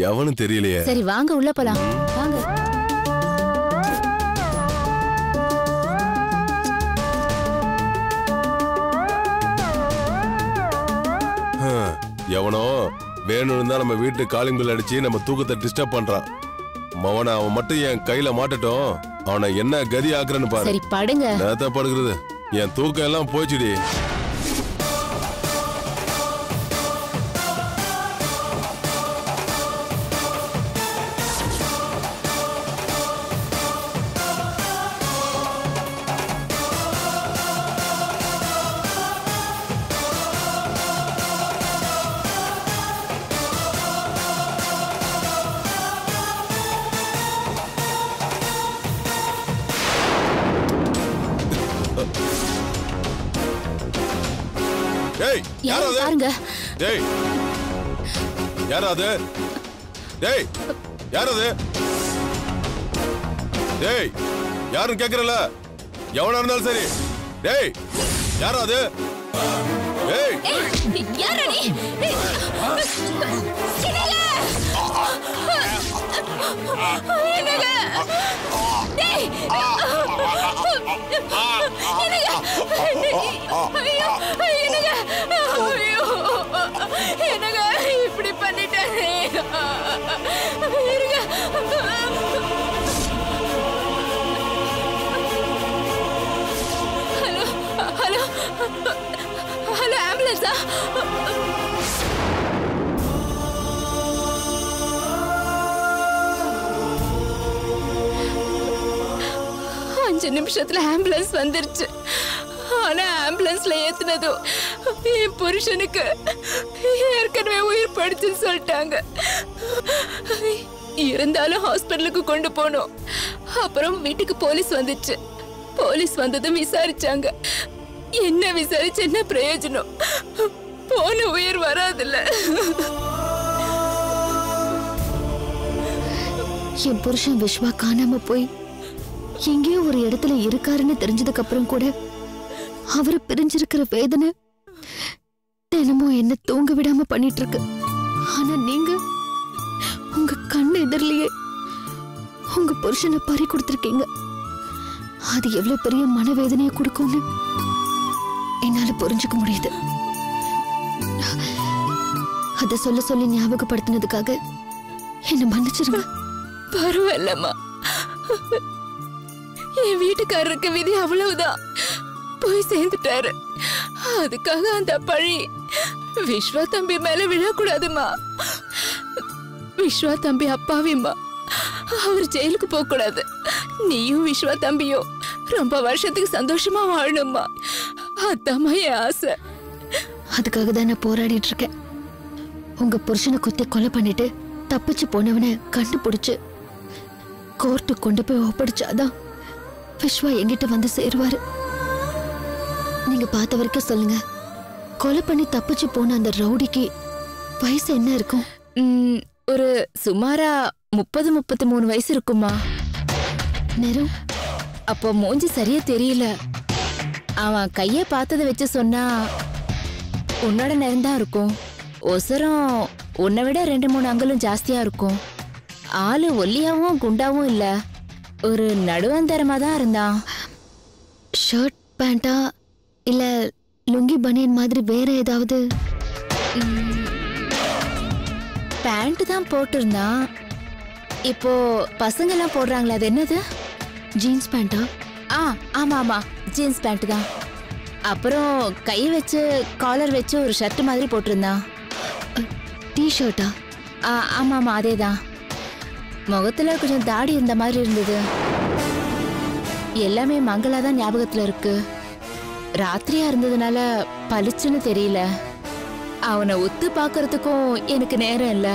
எவனும் தெரியலையே. சரி வாங்க உள்ள போலாம். வாங்க. எவனோ வேணும்னு தான் நம்ம வீட்டு காலிங் பெல் அடிச்சு நம்ம தூக்கத்தை டிஸ்டர்ப் பண்றான். அவன் மட்டும் என் கையில மாட்டட்டும், அவனை என்ன கதி ஆக்குறன்னு பாரு. சரி படுங்க. நேத்தா படுக்கிறது என் தூக்கம் எல்லாம் போச்சுடி. டேய் யாரோ அது? பாருங்க. டேய் யாரோ அது? டேய் யாரோ அது? டேய் யாரும் கேக்குறல? எவனா இருந்தாலும் சரி. டேய் யாரோ அது? டேய் யாரோ நீ? டேய் என்னங்க இப்படி பண்ணிட்டாரு? Hello hello hello ஆம்புலன்ஸா? 5 நிமிஷத்துல ஆம்புலன்ஸ் வந்துருச்சு. ஆனா ஆம்புலன்ஸ்ல ஏத்துனதும் என் புருஷனுக்கு ஏற்கனவே உயிர் போயிடுச்சுன்னு சொல்லிட்டாங்க. இருந்தாலும் ஹாஸ்பிட்டலுக்கு கொண்டு போனோம். அப்புறம் வீட்டுக்கு போலீஸ் வந்துச்சு. போலீஸ் வந்ததும் விசாரிச்சாங்க. என்ன விசாரிச்சு என்ன பிரயோஜனம்? போன உயிர் வராதுல்ல. என் புருஷன் விஸ்வா காணாம போய் எங்கேயோ ஒரு இடத்துல இருக்காருன்னு தெரிஞ்சதுக்கு அப்புறம் கூட அவரை பிரிஞ்சிருக்கிற வேதனை தினமும் என்ன தூங்க விடாம பண்ணிட்டு இருக்கு. ஆனா நீங்க உங்க கண்ணு எதிரிலேயே உங்க புருஷனை பறி கொடுத்திருக்கீங்க. அது எவ்வளவு பெரிய மனவேதனையை கொடுக்கும்னு என்னால புரிஞ்சுக்க முடியுது. அத சொல்ல சொல்லி ஞாபகப்படுத்தினதுக்காக என்ன மன்னிச்சிருங்க. பரவாயில்லம்மா. என் வீட்டுக்காரருக்கு விதி அவ்வளவுதான். போய் சேர்ந்துட்டாரு. அதுக்காக அந்த பழி விஸ்வா தம்பி மேல விழக்கூடாதுமா. விஸ்வா தம்பி அப்பாவிம்மா. அவர் ஜெயிலுக்கு போக கூடாது. நீயும் விஸ்வா தம்பியும் ரொம்ப வருஷத்துக்கு சந்தோஷமா வாழணும்மா. அதாம்மா என் ஆசை. அதுக்காக தான் நான் போராடிட்டு இருக்கேன். உங்க புருஷனை குத்தி கொலை பண்ணிட்டு தப்பிச்சு போனவனை கண்டுபிடிச்சு கோர்ட்டு கொண்டு போய் ஒப்படைச்சாதான் விஸ்வா என்கிட்ட வந்து சேருவாரு. நீங்க பார்த்த வரைக்கும் சொல்லுங்க, கொலை பண்ணி தப்பிச்சு போன அந்த ரவுடிக்கு வயசு என்ன இருக்கும்? ஒரு சுமாரா 30-33 வயசு இருக்குமா. நேரம் அப்போ மூஞ்சி சரியா தெரியல. அவன் கைய பார்த்ததை வச்சு சொன்னா உன்னோட நேரம் தான் இருக்கும். ஒசரம் உன்னை விட 2-3 அங்கலும் ஜாஸ்தியா இருக்கும். ஆளு ஒல்லியாவும் குண்டாவும் இல்ல, ஒரு நடுவந்தரமா தான் இருந்தான். ஷர்ட் பேண்டா இல்ல லுங்கி பனியன் மாதிரி வேற ஏதாவது? பேண்ட் தான் போட்டிருந்தான். இப்போ பசங்க எல்லாம் போடுறாங்களா, அது என்னது? ஜீன்ஸ் பேண்டா? ஆமா ஆமா, ஜீன்ஸ் பேண்ட் தான். அப்புறம் கை வச்சு காலர் வச்சு ஒரு ஷர்ட் மாதிரி போட்டிருந்தான். டி ஷர்ட்டா? ஆமா ஆமா அதேதான். முகத்துல கொஞ்சம் தாடி இருந்த மாதிரி இருந்தது. எல்லாமே மங்களாதான் ஞாபகத்துல இருக்கு. ராத்திரியா இருந்ததுனால பளிச்சுன்னு தெரியல. அவனை ஒத்து பாக்குறதுக்கும் எனக்கு நேரம் இல்ல.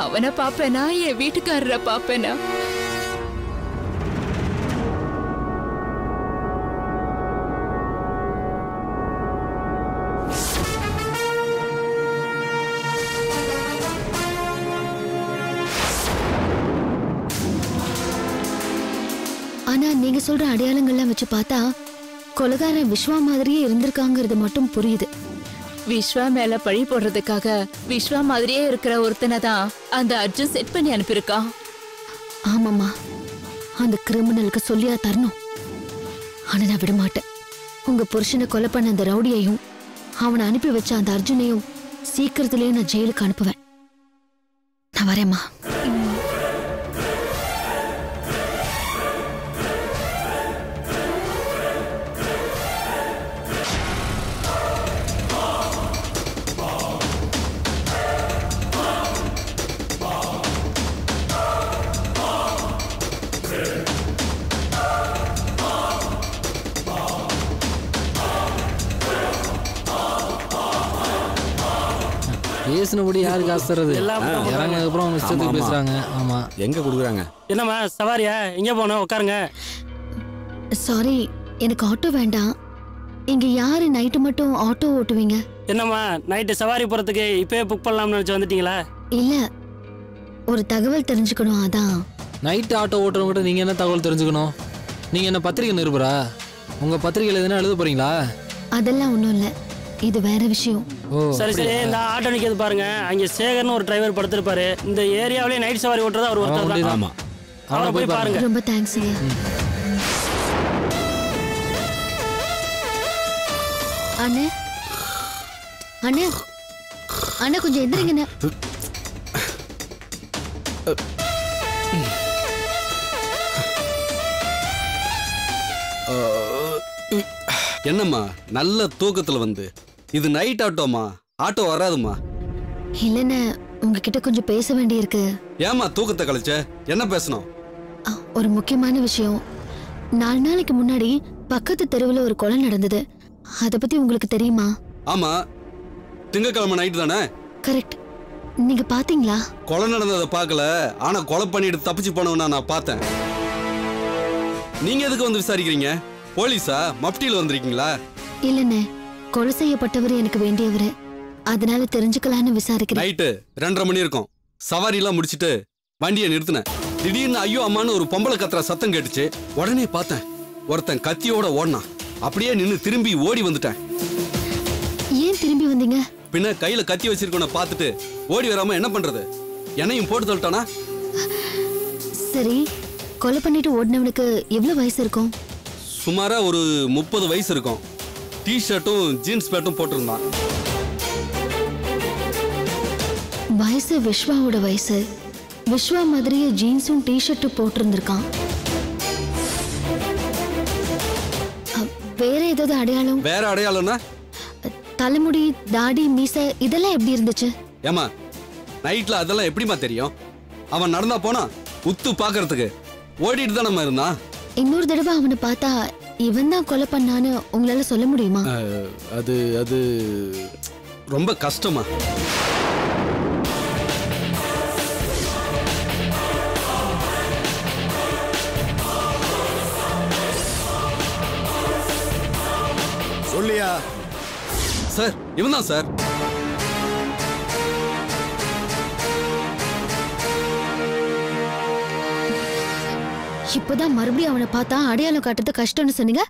அவனை பாப்பேனா என் வீட்டுக்காரரை பாப்பேனா? ஆனா நீங்க சொல்ற அடையாளங்கள்லாம் வச்சு பார்த்தா கொலைகாரன் விஸ்வா மாதிரியே இருந்திருக்காங்கிறது மட்டும் புரியுது. விஸ்வா மேல பழி போடுறதுக்காக விஸ்வா மாதிரியே இருக்கிற ஒருத்தனை தான் அந்த அர்ஜுன் செட் பண்ணி அனுப்பியிருக்கான். ஆமாம்மா, அந்த கிரிமினலுக்கு சொல்லியா தரணும். ஆனா நான் விட மாட்டேன். உங்க புருஷனை கொலை பண்ண அந்த ரவுடியையும் அவனை அனுப்பி வச்ச அந்த அர்ஜுனையும் சீக்கிரத்திலேயே நான் ஜெயிலுக்கு அனுப்புவேன். நான் வரேம்மா. பேசினபடி யாருக்கு காசு தர்றது? இறங்கினதுக்கு அப்புறம் அவங்க இஷ்டத்துக்கு பேசுறாங்க. ஆமா, எங்க கொடுக்குறாங்க? என்னம்மா சவாரியா? எங்க போனோம்? உட்காருங்க. சாரி, எனக்கு ஆட்டோ வேண்டாம். இங்க யாரு நைட்டு மட்டும் ஆட்டோ ஓட்டுவீங்க? என்னம்மா நைட்டு சவாரி போறதுக்கு இப்பவே புக் பண்ணலாம்னு நினைச்சு வந்துட்டீங்களா? இல்ல, ஒரு தகவல் தெரிஞ்சுக்கணும், அதான். நைட் ஆட்டோ ஓட்டுறவங்ககிட்ட நீங்க என்ன தகவல் தெரிஞ்சுக்கணும்? நீங்க என்ன பத்திரிகை நிருபரா? உங்க பத்திரிகையில் எதுனா எழுத போறீங்களா? அதெல்லாம் ஒன்றும் இல்லை, இது வேற விஷயம். சரி சரி, இந்த ஆட்டோ நிக்கிறது பாருங்க. அங்க சேகர்னு ஒரு டிரைவர் படுத்திருப்பாரு. இந்த ஏரியாவிலே நைட் சவாரி ஓட்டுறதா அவர் ஒருத்தர் தான். அவரை போய் பாருங்க. ரொம்ப தேங்க்ஸ்ங்க. அண்ணே அண்ணே அண்ணா, கொஞ்சம் எந்திரிங்கண்ணே. என்னம்மா நல்ல தூக்கத்துல வந்து இது நைட் ஆட்டோமா? ஆட்டோ வராதுமா. இல்லைண்ணே, உங்ககிட்ட கொஞ்சம் பேச வேண்டியிருக்கு. ஏமா தூக்கத்தை கழிச்ச? என்ன பேசணும்? ஒரு முக்கியமான விஷயம். 4 நாளைக்கு முன்னாடி பக்கத்து தெருவில் ஒரு கொலை நடந்தது. அதை பத்தி உங்களுக்கு தெரியுமா? ஆமா, திங்கக்கிழமை நைட்டு தானே? கரெக்ட். நீங்க பாத்தீங்களா? கொலை நடந்ததை பார்க்கல, ஆனா கொலை பண்ணிட்டு தப்பிச்சு போனவனா நான் பார்த்தேன். நீங்க எதுக்கு வந்து விசாரிக்கிறீங்க? போலீஸா? மப்டியில் வந்திருக்கீங்களா? இல்லண்ணே, கொலை செய்யப்பட்டவர் எனக்கு வேண்டியவரு, அதனால தெரிஞ்சுக்கலான்னு விசாரிக்கிறேன். நைட்டு 2:30 மணி இருக்கும். சவாரி எல்லாம் முடிச்சிட்டு வண்டியை நிறுத்தினேன். திடீர்னு ஐயோ அம்மான்னு ஒரு பொம்பளை கத்துற சத்தம் கேட்டுச்சு. உடனே பார்த்தேன், ஒருத்தன் கத்தியோட ஓடினான். அப்படியே நின்று திரும்பி ஓடி வந்துட்டேன். ஏன் திரும்பி வந்தீங்க? பின்ன கையில கத்தி வச்சிருக்கோன பார்த்துட்டு ஓடி வராம என்ன பண்றது? என்னையும் போட்டு தள்ளிட்டானா? சரி, கொலை பண்ணிட்டு ஓடினவனுக்கு எவ்வளவு வயசு இருக்கும்? சுமாரா ஒரு 30 வயசு இருக்கும். டி-ஷர்ட்டும் ஜீன்ஸ் பேண்ட்டும் போட்டிருந்தான். வயசு விஸ்வாவோட வயசு. விஸ்வா மாதிரியே ஜீன்ஸும் டி-ஷர்ட்டும் போட்டிருந்திருக்கான். வேற ஏதாவது அடையாளம்? வேற அடையாளம்னா? தலைமுடி, தாடி, மீசை இதெல்லாம் எப்படி இருந்துச்சு? ஏமா நைட்ல அதெல்லாம் எப்படிமா தெரியும்? அவன் நடந்தா போனா உத்து பாக்குறதுக்கு ஓடிட்டு தான் நம்ம இருந்தான். இன்னொரு தடவை அவனை பார்த்தா இவன் தான் கொலை பண்ணான்னு உங்களால சொல்ல முடியுமா? அது ரொம்ப கஷ்டமா. சொல்லியா? சார், இவன் தான் சார். இப்பதான் மறுபடியும் அவனை பார்த்தா அடையாளம் காட்டுறது கஷ்டம்னு சொன்னீங்க.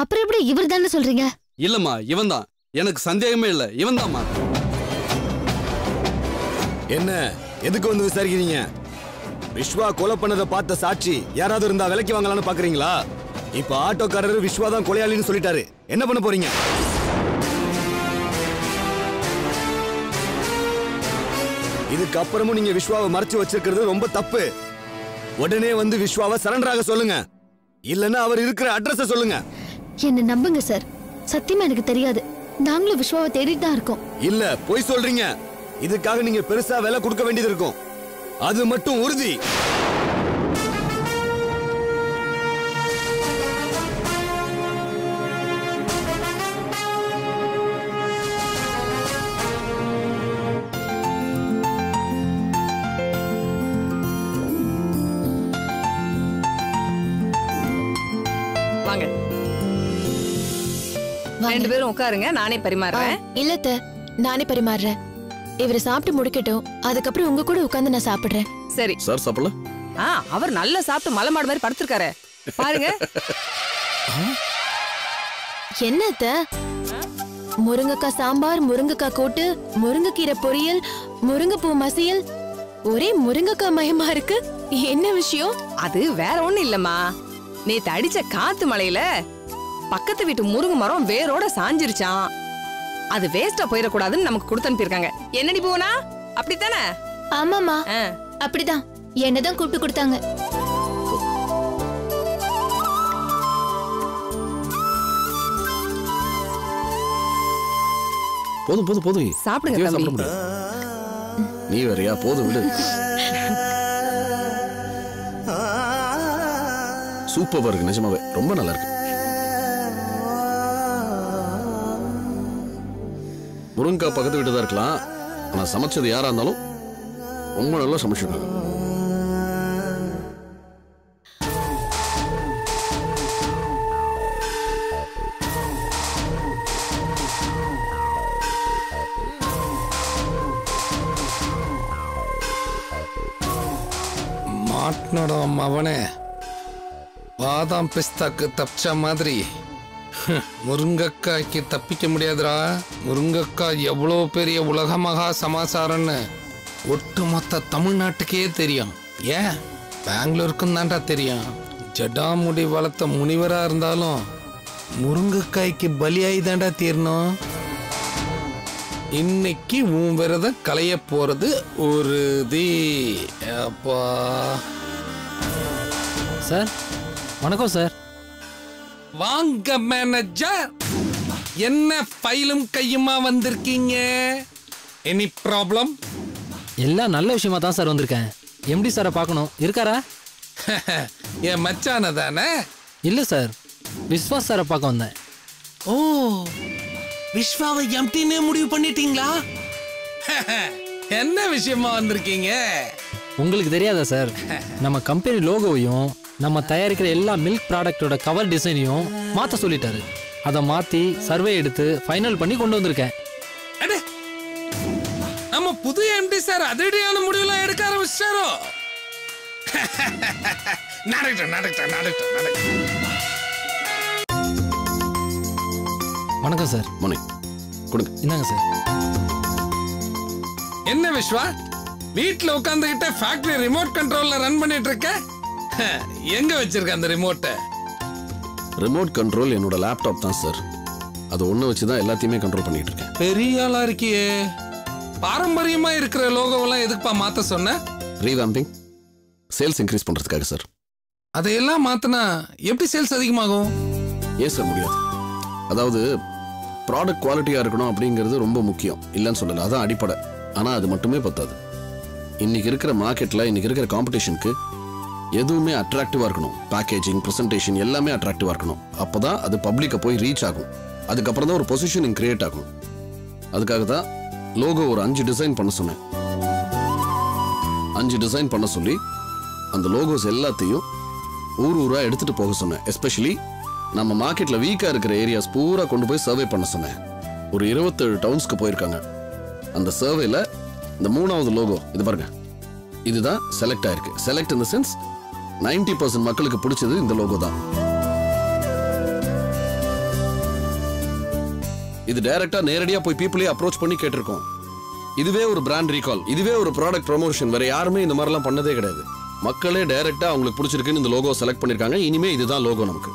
அப்புறம் எப்படி இவர் தானே சொல்றீங்க? இல்லம்மா, இவன் தான். எனக்கு சந்தேகமே இல்ல, இவன் தான்மா. என்ன, எதுக்கு வந்து விசாரிக்கிறீங்க? விஸ்வா கொலை பண்ணதை பார்த்த சாட்சி யாராவது இருந்தா விலைக்கு வாங்கலாம்னு பாக்குறீங்களா? இப்ப ஆட்டோக்காரர் விஸ்வா தான் கொலையாளின்னு சொல்லிட்டாரு. என்ன பண்ண போறீங்க? இதுக்கப்புறமும் நீங்க விஸ்வாவை மறைச்சு வச்சிருக்கிறது ரொம்ப தப்பு. உடனே வந்து விஸ்வாவை சரண்டராக சொல்லுங்க, இல்லன்னா அவர் இருக்கிற அட்ரஸ சொல்லுங்க. என்ன நம்புங்க சார், சத்தியமா எனக்கு தெரியாது. நாங்களும் விஸ்வாவை தேடிட்டு தான் இருக்கோம். இல்ல, போய் சொல்றீங்க. இதுக்காக நீங்க பெருசா விலை கொடுக்க வேண்டியது இருக்கும், அது மட்டும் உறுதி. வாங்க, ரெண்டு பேரும் உட்காருங்க, நானே பரிமாறுறேன். இல்லத்த, நானே பரிமாறுறேன். இவரை சாப்பிட்டு முடிக்கட்டும், அதுக்கப்புறம் உங்க கூட உட்கார்ந்து நான் சாப்பிடுறேன். சரி சார், சாப்பிடல? அவர் நல்லா சாப்பிட்டு மலை மாடு மாதிரி படுத்திருக்காரு பாருங்க. என்னத்த முருங்கைக்காய் சாம்பார், முருங்கைக்காய் கூட்டு, முருங்கைக்கீரை பொரியல், முருங்கைப்பூ மசியல், ஒரே முருங்கைக்காய் மயமா இருக்கு. என்ன விஷயம்? அது வேற ஒண்ணும் இல்லம்மா. நேத்து அடிச்ச காத்து மழையில பக்கத்து வீட்டு முருங்கை மரம் வேரோட சாஞ்சிருச்சான். அது வேஸ்டா போயிடக்கூடாதுன்னு நமக்கு கொடுத்து அனுப்பியிருக்காங்க. என்னடி போனா அப்படித்தானே? ஆமாமா, அப்படிதான். என்னதான் கூப்பிட்டு கொடுத்தாங்க. போதும் போதும் போதும், சாப்பிடுங்க தம்பி. நீ வேறையா? போதும் விடு. சூப்பரா இருக்கு, நிஜமாவே ரொம்ப நல்லா இருக்கு. முருங்கா பக்கத்து வீட்டு தான் இருக்கலாம், ஆனா சமைச்சது யாரா இருந்தாலும் ரொம்ப நல்லா சமைச்சிருக்காங்க. மாட்னோட மவனே, பாதாம் பிஸ்தாக்கு தப்பிச்ச மாதிரி முருங்கக்காய்க்கு தப்பிக்க முடியாதுடா. முருங்கக்காய் எவ்வளோ பெரிய உலக மகா சமாச்சாரம்னு ஒட்டுமொத்த தமிழ்நாட்டுக்கே தெரியும். ஏன் பெங்களூருக்கும் தான்டா தெரியும். ஜடாமுடி வளர்த்த முனிவராக இருந்தாலும் முருங்கைக்காய்க்கு பலியாகி தான்டா தீரணும். இன்னைக்கு உன் விரதம் களைய போறது உறுதி. அப்பா சார் வணக்கம் சார். வாங்க மேனேஜர், என்ன ஃபைலும் கையுமா வந்திருக்கீங்க? Any problem? எல்லாம் நல்ல விஷயமா தான் சார் வந்திருக்கேன். எம்டி சாரை பார்க்கணும், இருக்காரா? என் மச்சான தானே? இல்லை சார், விஸ்வாஸ் சாரை பார்க்க வந்தேன். ஓ, விஸ்வாவை எம்டினே முடிவு பண்ணிட்டீங்களா? என்ன விஷயமா வந்திருக்கீங்க? உங்களுக்கு தெரியாதா சார், நம்ம கம்பெனி லோகோவையும் நம்ம தயாரிக்கிற எல்லா மில்க் ப்ராடக்டோட கவர் டிசைனையும் மாற்ற சொல்லிட்டாரு. அதை மாற்றி சர்வே எடுத்து ஃபைனல் பண்ணி கொண்டு வந்திருக்கேன். நம்ம புது எம்டி சார் அதிரடியான முடிவுலாம் எடுக்க ஆரம்பிச்சாரோ? வணக்கம் சார். கொடுங்க. இந்தாங்க சார். என்ன விஸ்வா, வீட்டுல உட்காந்துக்கிட்ட ஃபேக்டரி ரிமோட் கண்ட்ரோல்ல ரன் பண்ணிட்டு இருக்க? எங்க வச்சிருக்க அந்த ரிமோட்டை? ரிமோட் கண்ட்ரோல் என்னோட லேப்டாப் தான் சார். அது ஒண்ணு வச்சுதான் எல்லாத்தையுமே கண்ட்ரோல் பண்ணிட்டு இருக்கேன். பெரிய ஆளா இருக்கியே. பாரம்பரியமா இருக்கிற லோகோவெல்லாம் எதுக்குப்பா மாத்த சொன்ன? ரீவாம்பிங், சேல்ஸ் இன்க்ரீஸ் பண்றதுக்காக சார். அதையெல்லாம் மாத்தினா எப்படி சேல்ஸ் அதிகமாகும்? ஏன் சார் முடியாது? அதாவது ப்ராடக்ட் குவாலிட்டியா இருக்கணும் அப்படிங்கிறது ரொம்ப முக்கியம், இல்லைன்னு சொல்லல, அதான் அடிப்படை. ஆனா அது மட்டுமே பத்தாது. இன்னைக்கு இருக்கிற மார்க்கெட்ல, இன்னைக்கு இருக்கிற காம்படிஷனுக்கு எதுவுமே அட்ராக்டிவா இருக்கணும். பேக்கேஜிங், பிரசன்டேஷன் எல்லாமே அட்ராக்டிவா இருக்கணும். அப்பதான் அது பப்ளிக்கை போய் ரீச் ஆகும். அதுக்கப்புறம் தான் ஒரு பொசிஷனிங் கிரியேட் ஆகும். அதுக்காக தான் லோகோ ஒரு 5 டிசைன் பண்ண சொன்னேன். 5 டிசைன் பண்ண சொல்லி அந்த லோகோஸ் எல்லாத்தையும் ஊரா எடுத்துட்டு போக சொன்னேன். எஸ்பெஷலி நம்ம மார்க்கெட்ல வீக்கா இருக்கிற ஏரியாஸ் பூரா கொண்டு போய் சர்வே பண்ண சொன்னேன். ஒரு 27 டவுன்ஸ்க்கு போயிருக்காங்க. அந்த சர்வேல இந்த 3வது லோகோ இது பாருங்க, இதுதான் செலக்ட் ஆயிருக்கு. செலக்ட் இன் தி சென்ஸ் 90% மக்களுக்கு பிடிச்சது இந்த லோகோ தான். இது டைரக்டா நேரடியா போய் பீப்புளே அப்ரோச் பண்ணி கேட்டிருக்கோம். இதுவே ஒரு பிராண்ட் ரீகால், இதுவே ஒரு ப்ராடக்ட் ப்ரமோஷன். வேற யாருமே இந்த மாதிரிலாம் பண்ணதே கிடையாது. மக்களே டைரக்டா அவங்களுக்கு பிடிச்சிருக்குன்னு இந்த லோகோ செலக்ட் பண்ணிருக்காங்க. இனிமே இதுதான் லோகோ நமக்கு.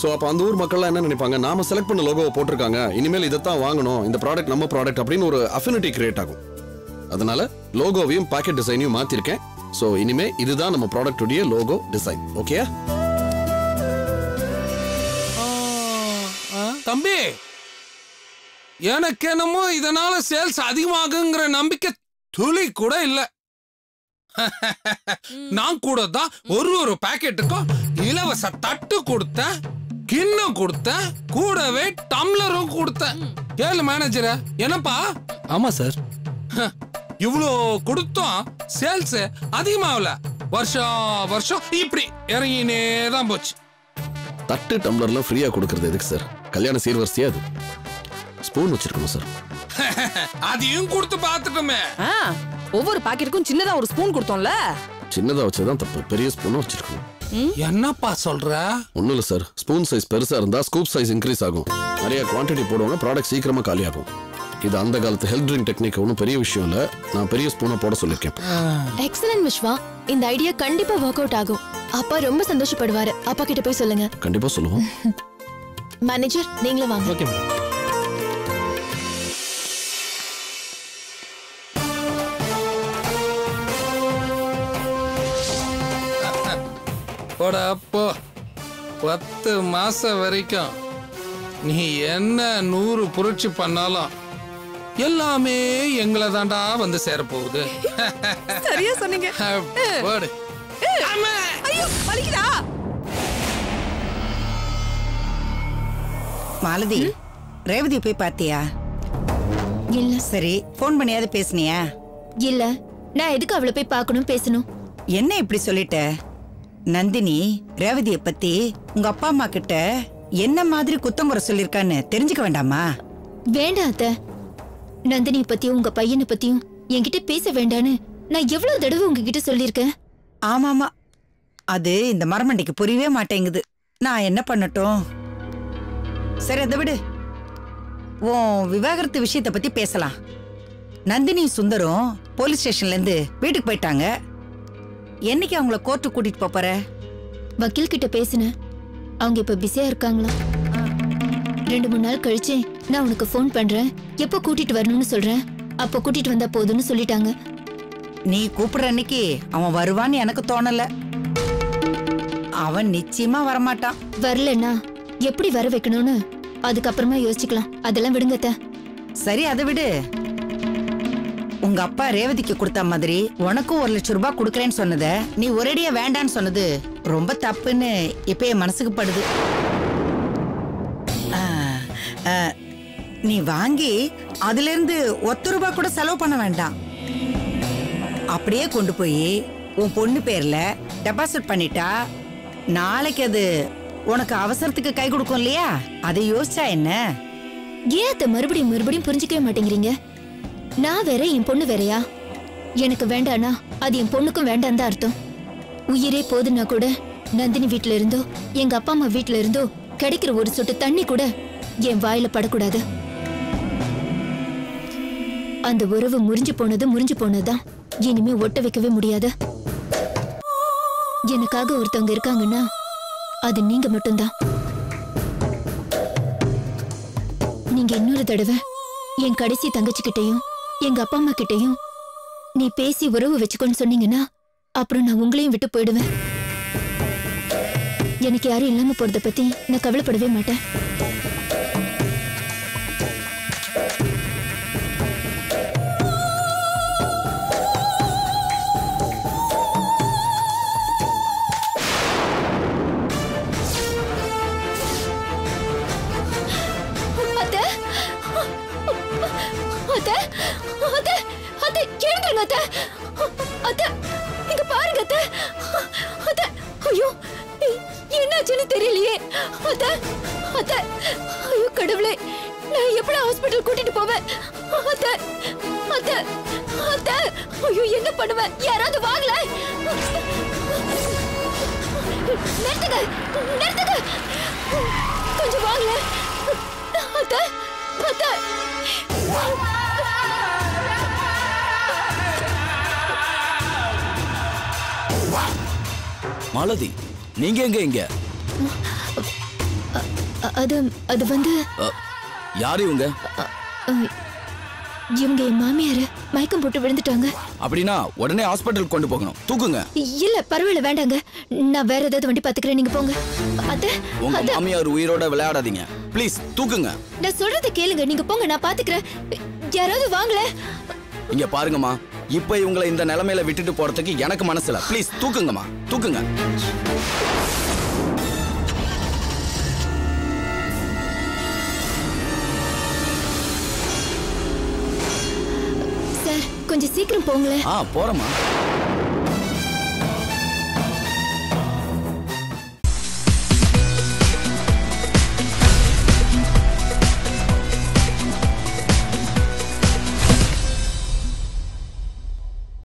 ஸோ அப்போ அந்த ஊர் மக்கள்லாம் என்ன நினைப்பாங்க, நாம செலக்ட் பண்ண லோகோவை போட்டிருக்காங்க, இனிமேல் இதைத்தான் வாங்கணும், இந்த ப்ராடக்ட் நம்ம ப்ராடக்ட் அப்படின்னு ஒரு அஃபினிட்டி கிரியேட் ஆகும். அதனால லோகோவையும் பாக்கெட் டிசைனையும் மாத்திருக்கேன். ஸோ இனிமே இதுதான் நம்ம ப்ராடக்டுடைய லோகோ டிசைன். ஓகே தம்பி, எனக்கு என்னமோ இதனால சேல்ஸ் அதிகமாகுங்கிற நம்பிக்கை துளி கூட இல்ல. நான் கூட தான் ஒரு பாக்கெட்டுக்கும் இலவச தட்டு கொடுத்தேன், கிண்ணம் கொடுத்தேன், கூடவே டம்ளரும் கொடுத்தேன். கேளு மேனேஜர, என்னப்பா? ஆமா சார், இவ்வளோ கொடுத்தோம் சேல்ஸ் அதிகமாகல. வருஷம் இப்படி இறங்கினே தான் போச்சு. தட்டு டம்ளர்லாம் ஃப்ரீயா கொடுக்கறது எதுக்கு சார்? கல்யாண சீர்வரிசையா அது. ஸ்பூன் வச்சிருக்கணும் சார். அதையும் கொடுத்து பார்த்துட்டோமே. ஒவ்வொரு பாக்கெட்டுக்கும் சின்னதா ஒரு ஸ்பூன் கொடுத்தோம்ல. சின்னதா வச்சதான் தப்பு, பெரிய ஸ்பூனும் வச்சிருக்கணும். என்னப்பா சொல்ற? ஒன்றும் இல்லை சார், ஸ்பூன் சைஸ் பெருசாக இருந்தால் ஸ்கூப் சைஸ் இன்க்ரீஸ் ஆகும். நிறைய குவான்டிட்டி போடுவாங்க, ப்ராடக்ட் சீக்கிரமாக காலியாகும். இது அந்த காலத்து ஹெல்த் ட்ரிங்க் டெக்னிக், ஒன்றும் பெரிய விஷயம் இல்லை. நான் பெரிய ஸ்பூனை போட சொல்லியிருக்கேன். எக்ஸலன்ட் விஸ்வா, இந்த ஐடியா கண்டிப்பா ஒர்க் அவுட் ஆகும். அப்பா ரொம்ப சந்தோஷப்படுவாரு. அப்பா கிட்ட போய் சொல்லுங்க. கண்டிப்பாக சொல்லுவோம். மேனேஜர் நீங்களும் வாங்க. Okay madam. போட அப்போ 10 மாசம் வரைக்கும் நீ என்ன 100 புரட்சி பண்ணாலும் எல்லாமே எங்களை தாண்டா வந்து சேரப்போகுது. சரியா சொன்னீங்க. போடு. ஐயோ வலிக்குதா? மாலதி, ரேவதி போய் பாத்தியா? இல்ல. சரி, போன் பண்ணியாவது பேசுனியா? இல்ல, நான் எதுக்கு அவளை போய் பார்க்கணும் பேசணும்? என்ன இப்படி சொல்லிட்ட? நந்தினி ரேவதியை பத்தி உங்க அப்பா அம்மா கிட்ட என்ன மாதிரி குத்தங்குறை சொல்லிருக்கான்னு தெரிஞ்சுக்க வேண்டாமா? வேண்டாம் அத்தை. நந்தினி பத்தியும் உங்க பையனை பத்தியும் என்கிட்ட பேச வேண்டான்னு நான் எவ்வளவு தடவை உங்ககிட்ட சொல்லிருக்கேன். ஆமாமா, அது இந்த மரமண்டைக்கு புரியவே மாட்டேங்குது. நான் என்ன பண்ணட்டும்? சரி, அதை விடு. உன் விவாகரத்து விஷயத்தை பத்தி பேசலாம். நந்தினி சுந்தரம் போலீஸ் ஸ்டேஷன்ல இருந்து வீட்டுக்கு போயிட்டாங்க. என்னைக்கு அவங்கள கோர்ட்டு கூட்டிட்டு போற? வக்கீல் கிட்ட பேசினேன். அவங்க இப்ப பிஸியா இருக்காங்களா? 2-3 நாள் கழிச்சு நான் உனக்கு போன் பண்றேன், எப்போ கூட்டிட்டு வரணும்னு சொல்றேன், அப்போ கூட்டிட்டு வந்தா போதும்னு சொல்லிட்டாங்க. நீ கூப்பிடுற அன்னைக்கு அவன் வருவான்னு எனக்கு தோணல. அவன் நிச்சயமா வரமாட்டான். வரலன்னா எப்படி வர வைக்கணும்னு அதுக்கப்புறமா யோசிச்சுக்கலாம். அதெல்லாம் விடுங்க அத்தை. சரி, அதை விடு. உங்க அப்பா ரேவதிக்கு கொடுத்த மாதிரி உனக்கும் 1 லட்சம் ரூபாய் கொடுக்கறேன்னு சொன்னத நீ ஒரேடியா வேண்டான்னு சொன்னது ரொம்ப தப்புன்னு இப்ப என் மனசுக்கு படுது. நீ வாங்கி அதுல இருந்து 1 ரூபாய் கூட செலவு பண்ண வேண்டாம். அப்படியே கொண்டு போய் உன் பொண்ணு பேர்ல டெபாசிட் பண்ணிட்டா நாளைக்கு அது உனக்கு அவசரத்துக்கு கை கொடுக்கும் இல்லையா? அதை யோசிச்சா என்ன? ஏன் அத்தை மறுபடியும் புரிஞ்சுக்கவே மாட்டேங்கிறீங்க? நான் வேற, என் பொண்ணு வேறையா? எனக்கு வேண்டானா அது என் பொண்ணுக்கும் வேண்டாம் தான் அர்த்தம். உயிரே போதுன்னா கூட நந்தினி வீட்டுல இருந்தோ எங்க அப்பா அம்மா வீட்டுல இருந்தோ கிடைக்கிற ஒரு சொட்டு தண்ணி கூட என் வாயில படக்கூடாது. அந்த உறவு முறிஞ்சு போனதுதான். இனிமே ஒட்ட வைக்கவே முடியாது. எனக்காக ஒருத்தவங்க இருக்காங்கன்னா அது நீங்க மட்டும்தான். நீங்க இன்னொரு தடவை என் கடைசி தங்கச்சிக்கிட்டையும் எங்க அப்பா அம்மா கிட்டையும் நீ பேசி உறவு வச்சுக்கோன்னு சொன்னீங்கன்னா அப்புறம் நான் உங்களையும் விட்டு போயிடுவேன். எனக்கு யாரும் இல்லாம போறத பத்தி நான் கவலைப்படவே மாட்டேன். தெரியலையே ஐயோ கடவுளே, நான் எப்படி ஹாஸ்பிடல் கூட்டிட்டு போவேன்? ஐயோ என்ன பண்ணுவேன்? யாராவது வாங்கல. நிறுத்துங்க, கொஞ்சம் வாங்கல. மாலதி, நீங்க எங்க? இங்க அது வந்து யாரு இவங்க? இவங்க என் மாமியாரு மயக்கம் போட்டு விழுந்துட்டாங்க. அப்படின்னா உடனே ஹாஸ்பிட்டல் கொண்டு போகணும். தூக்குங்க. இல்ல பரவாயில்ல, வேண்டாங்க. நான் வேற ஏதாவது வண்டி பாத்துக்கிறேன், நீங்க போங்க. உங்க மாமியார் உயிரோட விளையாடாதீங்க ப்ளீஸ். தூக்குங்க. நான் சொல்றத கேளுங்க, நீங்க போங்க, நான் பாத்துக்கிறேன். யாராவது வாங்கல. இங்க பாருங்கம்மா, இப்ப இவங்களை இந்த நிலைமையில விட்டுட்டு போறதுக்கு எனக்கு மனசுல. ப்ளீஸ் தூக்குங்கம்மா, தூக்குங்க. சார் கொஞ்சம் சீக்கிரம் போங்களேன். போறேம்மா.